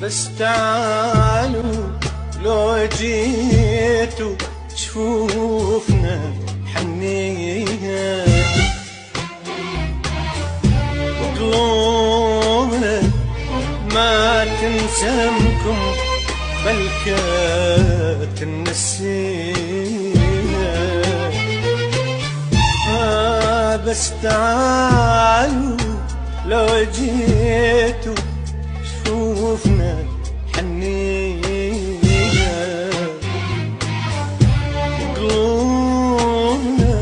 بس تعالوا لو جيتوا تشوفنا حنية وقلوبنا ما تنسمكم بل كانت النسينا. بس تعالوا لو جيتوا تشوفنا حنية قلوبنا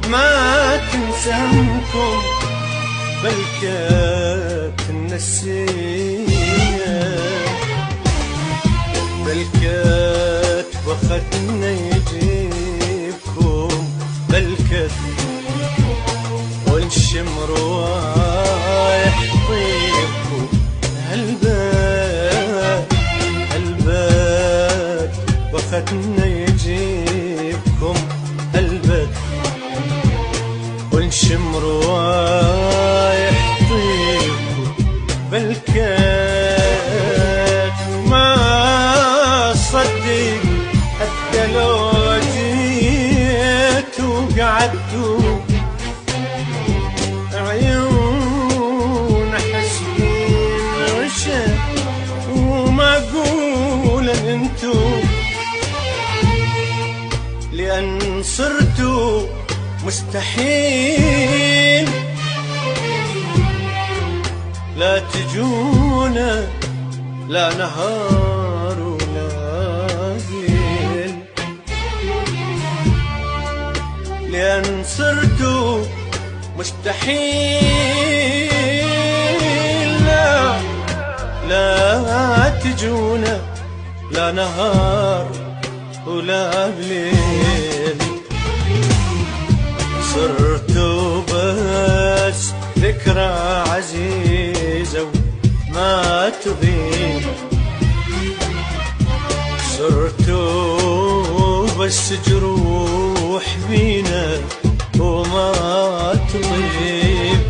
ما تنسمكم بل كانت النسية. بل كانت وخدنا يجيبكم بل كانت والشم روايح طيبكم هالبات وخدنا يجيبكم هالبات ونشم روايح طيبكم بالكات. ما صدق حتى لو جيت وقعدتوا عيون حسين وشا وما اقول انتو لان صرتوا مستحيل لا تجونا لا نهار ولا ليل. لأن صرتوا مستحيل لا تجونا لا نهار ولا ليل. صرتوا بس ذكرى عزيزة وما تغيب. صرتوا بس جروح بينا وما تطيب.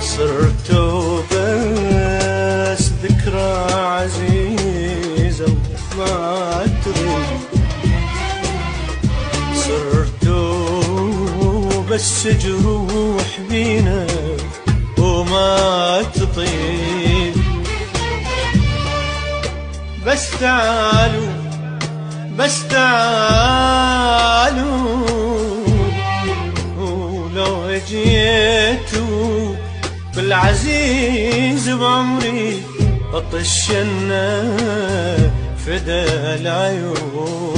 صرتوا بس ذكرى عزيزة وما تغيب. صرتوا بس جروح بينا وما تطيب. بس تعالوا بس تعالوا ولو جيتوا بالعزيز بعمري أطشنا فدا العيون.